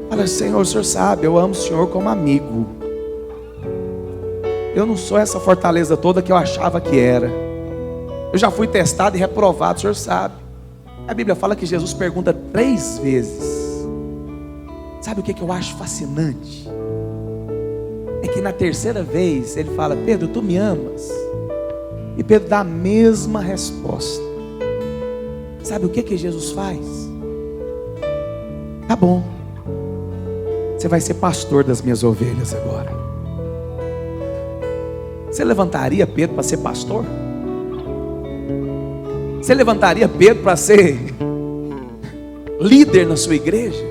Fala, Senhor, o senhor sabe, eu amo o senhor como amigo. Eu não sou essa fortaleza toda que eu achava que era. Eu já fui testado e reprovado, o senhor sabe. A Bíblia fala que Jesus pergunta 3 vezes. Sabe o que eu acho fascinante? É que na 3ª vez ele fala, Pedro, tu me amas? E Pedro dá a mesma resposta. Sabe o que Jesus faz? Tá bom, você vai ser pastor das minhas ovelhas agora. Você levantaria Pedro para ser pastor? Você levantaria Pedro para ser líder na sua igreja?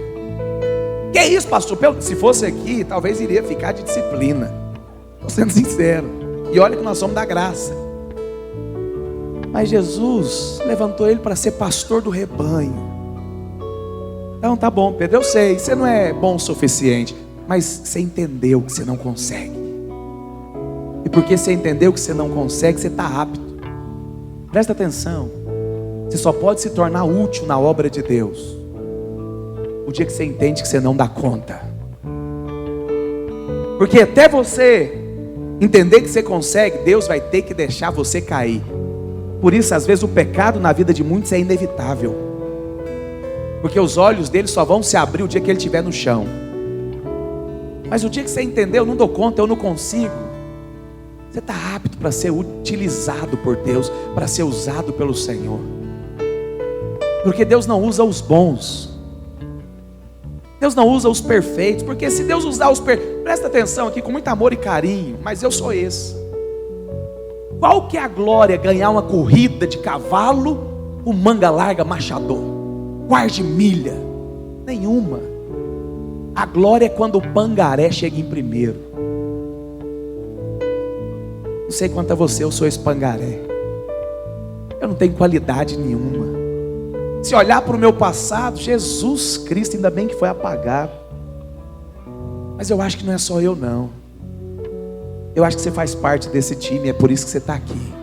Que é isso, pastor? Se fosse aqui, talvez iria ficar de disciplina. Estou sendo sincero. E olha que nós somos da graça. Mas Jesus levantou ele para ser pastor do rebanho. Então tá bom, Pedro, eu sei, você não é bom o suficiente, mas você entendeu que você não consegue. E porque você entendeu que você não consegue, você está apto. Presta atenção. Você só pode se tornar útil na obra de Deus o dia que você entende que você não dá conta. Porque até você entender que você consegue, Deus vai ter que deixar você cair. Por isso, às vezes, o pecado na vida de muitos é inevitável. Porque os olhos dele só vão se abrir o dia que ele estiver no chão. Mas o dia que você entender, eu não dou conta, eu não consigo, você está apto para ser utilizado por Deus, para ser usado pelo Senhor. Porque Deus não usa os bons, Deus não usa os perfeitos. Porque se Deus usar os perfeitos, presta atenção aqui com muito amor e carinho, mas eu sou esse. Qual que é a glória ganhar uma corrida de cavalo, o manga larga machador, quarto de milha? Nenhuma. A glória é quando o pangaré chega em primeiro. Não sei quanto a você, eu sou esse pangaré. Eu não tenho qualidade nenhuma. Se olhar para o meu passado, Jesus Cristo, ainda bem que foi apagado. Mas eu acho que não é só eu não. Eu acho que você faz parte desse time, é por isso que você está aqui.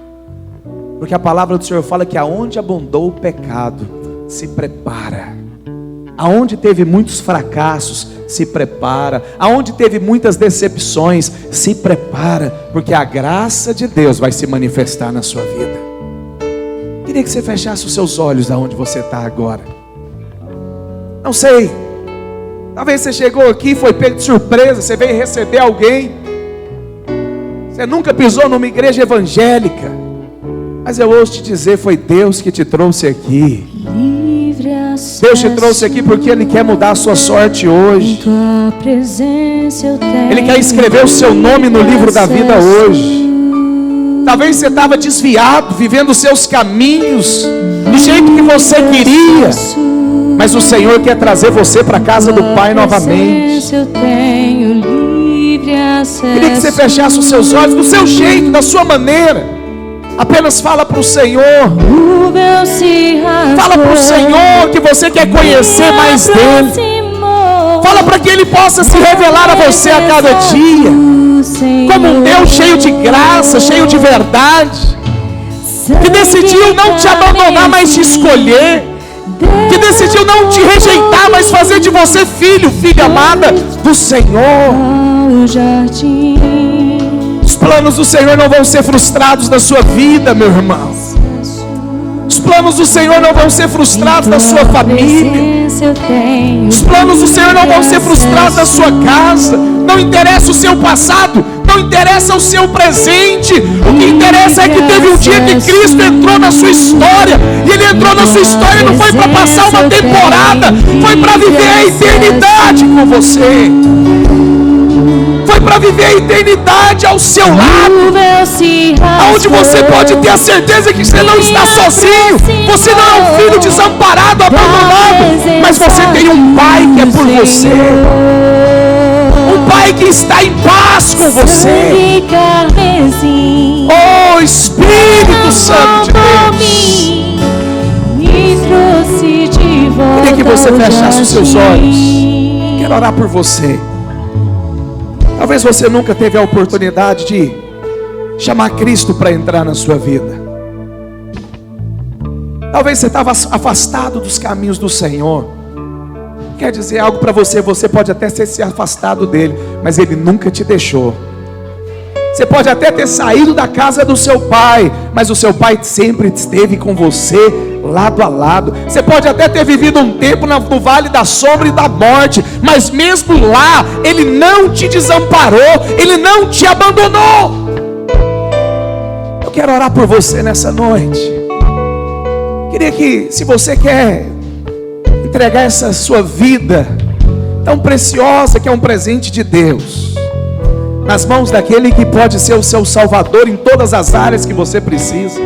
Porque a palavra do Senhor fala que aonde abundou o pecado, se prepara. Aonde teve muitos fracassos, se prepara. Aonde teve muitas decepções, se prepara. Porque a graça de Deus vai se manifestar na sua vida. Queria que você fechasse os seus olhos aonde você está agora. Não sei, talvez você chegou aqui, foi pego de surpresa, você veio receber alguém. Você nunca pisou numa igreja evangélica, mas eu ouço te dizer, foi Deus que te trouxe aqui. Deus te trouxe aqui porque Ele quer mudar a sua sorte hoje. Ele quer escrever o seu nome no livro da vida hoje. Talvez você estava desviado, vivendo os seus caminhos do jeito que você queria, mas o Senhor quer trazer você para a casa do Pai novamente. Queria que você fechasse os seus olhos do seu jeito, da sua maneira. Apenas fala para o Senhor. Fala para o Senhor que você quer conhecer mais dEle. Fala para que Ele possa se revelar a você a cada dia, como um Deus cheio de graça, cheio de verdade, que decidiu não te abandonar, mas te escolher, que decidiu não te rejeitar, mas fazer de você filho, filha amada do Senhor. Os planos do Senhor não vão ser frustrados na sua vida, meu irmão. Os planos do Senhor não vão ser frustrados na sua família. Os planos do Senhor não vão ser frustrados na sua casa. Não interessa o seu passado, não interessa o seu presente. O que interessa é que teve um dia que Cristo entrou na sua história. E Ele entrou na sua história não foi para passar uma temporada, foi para viver a eternidade com você. Foi para viver a eternidade ao seu lado, onde você pode ter a certeza que você não está sozinho. Você não é um filho desamparado, abandonado, mas você tem um Pai que é por você, um Pai que está em paz com você. Oh Espírito Santo de Deus, queria que você fechasse os seus olhos. Quero orar por você. Talvez você nunca teve a oportunidade de chamar Cristo para entrar na sua vida. Talvez você estava afastado dos caminhos do Senhor. Quer dizer algo para você, você pode até ter se afastado dele, mas Ele nunca te deixou. Você pode até ter saído da casa do seu pai, mas o seu pai sempre esteve com você, lado a lado. Você pode até ter vivido um tempo no vale da sombra e da morte, mas mesmo lá, Ele não te desamparou, Ele não te abandonou. Eu quero orar por você nessa noite. Queria que, se você quer entregar essa sua vida tão preciosa, que é um presente de Deus, nas mãos daquele que pode ser o seu Salvador em todas as áreas que você precisa,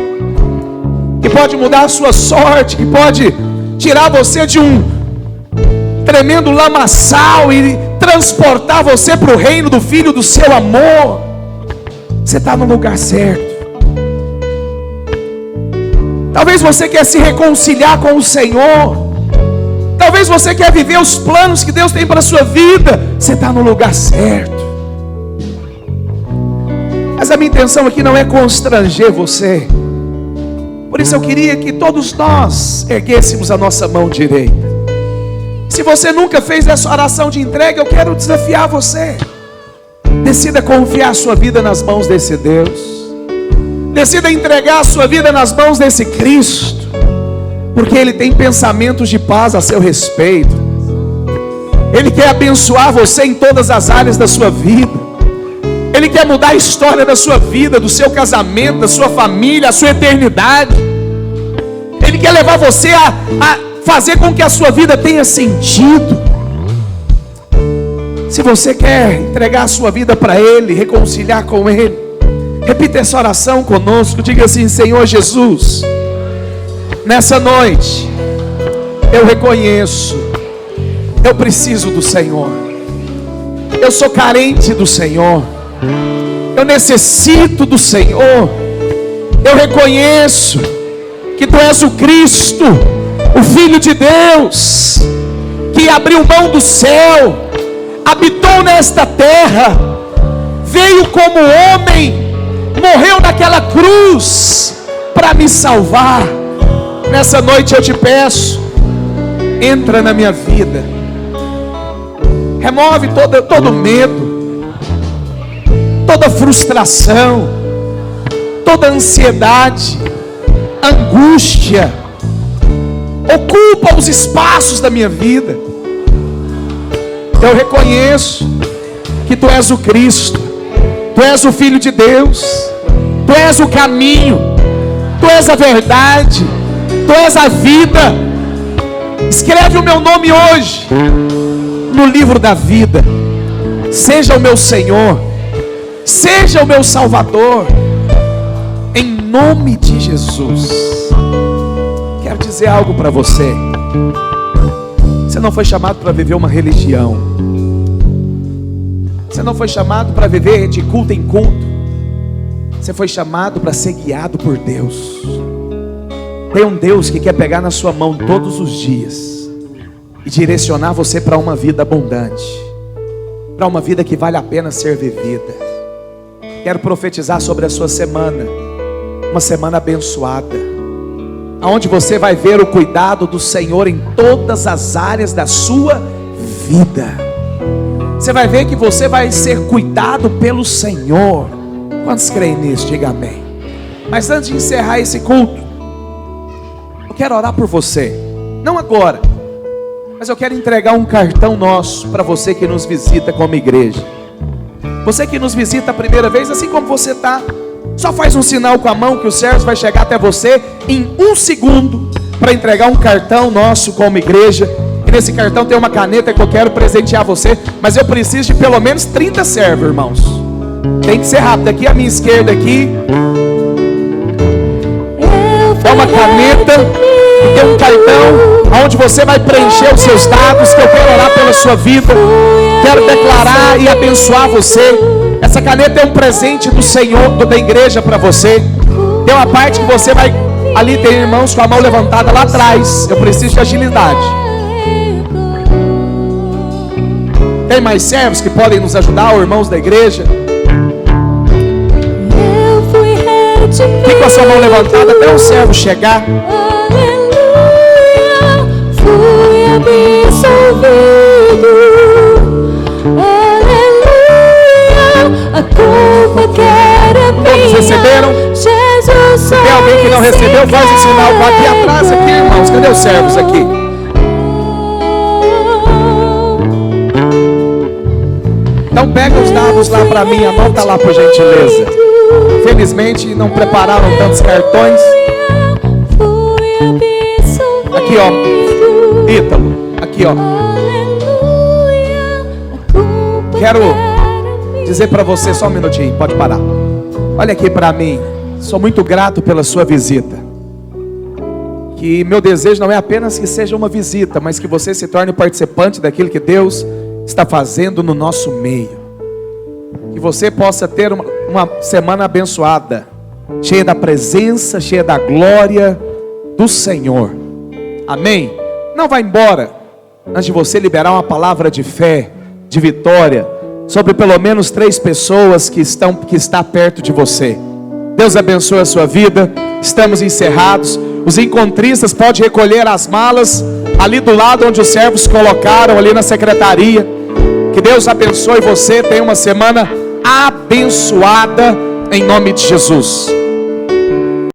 que pode mudar a sua sorte, que pode tirar você de um tremendo lamaçal e transportar você para o reino do Filho do seu amor. Você está no lugar certo. Talvez você quer se reconciliar com o Senhor. Talvez você quer viver os planos que Deus tem para a sua vida. Você está no lugar certo. Mas a minha intenção aqui não é constranger você. Por isso eu queria que todos nós erguêssemos a nossa mão direita. Se você nunca fez essa oração de entrega, eu quero desafiar você. Decida confiar a sua vida nas mãos desse Deus. Decida entregar a sua vida nas mãos desse Cristo, porque Ele tem pensamentos de paz a seu respeito. Ele quer abençoar você em todas as áreas da sua vida. Ele quer mudar a história da sua vida, do seu casamento, da sua família, a sua eternidade. Ele quer levar você a fazer com que a sua vida tenha sentido. Se você quer entregar a sua vida para Ele, reconciliar com Ele, repita essa oração conosco. Diga assim: Senhor Jesus, nessa noite eu reconheço, eu preciso do Senhor. Eu sou carente do Senhor. Eu necessito do Senhor. Eu reconheço que Tu és o Cristo, o Filho de Deus, que abriu mão do céu, habitou nesta terra, veio como homem, morreu naquela cruz para me salvar. Nessa noite eu te peço, entra na minha vida, remove todo medo, toda frustração, toda ansiedade, angústia ocupa os espaços da minha vida. Eu reconheço que Tu és o Cristo, Tu és o Filho de Deus, Tu és o caminho, Tu és a verdade, Tu és a vida. Escreve o meu nome hoje no livro da vida. Seja o meu Senhor, seja o meu Salvador, em nome de Jesus. Quero dizer algo para você. Você não foi chamado para viver uma religião. Você não foi chamado para viver de culto em culto. Você foi chamado para ser guiado por Deus. Tem um Deus que quer pegar na sua mão todos os dias e direcionar você para uma vida abundante, para uma vida que vale a pena ser vivida. Quero profetizar sobre a sua semana, uma semana abençoada, aonde você vai ver o cuidado do Senhor em todas as áreas da sua vida. Você vai ver que você vai ser cuidado pelo Senhor. Quantos creem nisso? Diga amém. Mas antes de encerrar esse culto, eu quero orar por você. Não agora, mas eu quero entregar um cartão nosso para você que nos visita como igreja. Você que nos visita a primeira vez, assim como você está, só faz um sinal com a mão que o servo vai chegar até você em 1 segundo para entregar um cartão nosso como igreja. E nesse cartão tem uma caneta que eu quero presentear você, mas eu preciso de pelo menos 30 servos, irmãos. Tem que ser rápido. Aqui à minha esquerda aqui é uma caneta e tem um cartão onde você vai preencher os seus dados, que eu quero orar pela sua vida. Quero declarar e abençoar você. Essa caneta é um presente do Senhor, da igreja para você. Tem uma parte que você vai, ali tem irmãos com a mão levantada lá atrás. Eu preciso de agilidade. Tem mais servos que podem nos ajudar, ou irmãos da igreja? Fique com a sua mão levantada até o servo chegar. Fui absolvido. A culpa que era minha. Todos receberam? Jesus, tem alguém que não recebeu? Faz um sinal aqui atrás, aqui, irmãos. Cadê os servos aqui? Então pega os dados lá para mim, anota lá por gentileza. Felizmente não prepararam tantos cartões. Aqui ó, Ítalo, aqui ó. Quero dizer para você, só um minutinho, pode parar. Olha aqui para mim, sou muito grato pela sua visita. Que meu desejo não é apenas que seja uma visita, mas que você se torne participante daquilo que Deus está fazendo no nosso meio. Que você possa ter uma semana abençoada, cheia da presença, cheia da glória do Senhor. Amém? Não vá embora antes de você liberar uma palavra de fé, de vitória, sobre pelo menos 3 pessoas que está perto de você. Deus abençoe a sua vida. Estamos encerrados. Os encontristas podem recolher as malas ali do lado onde os servos colocaram, ali na secretaria. Que Deus abençoe você. Tenha uma semana abençoada em nome de Jesus.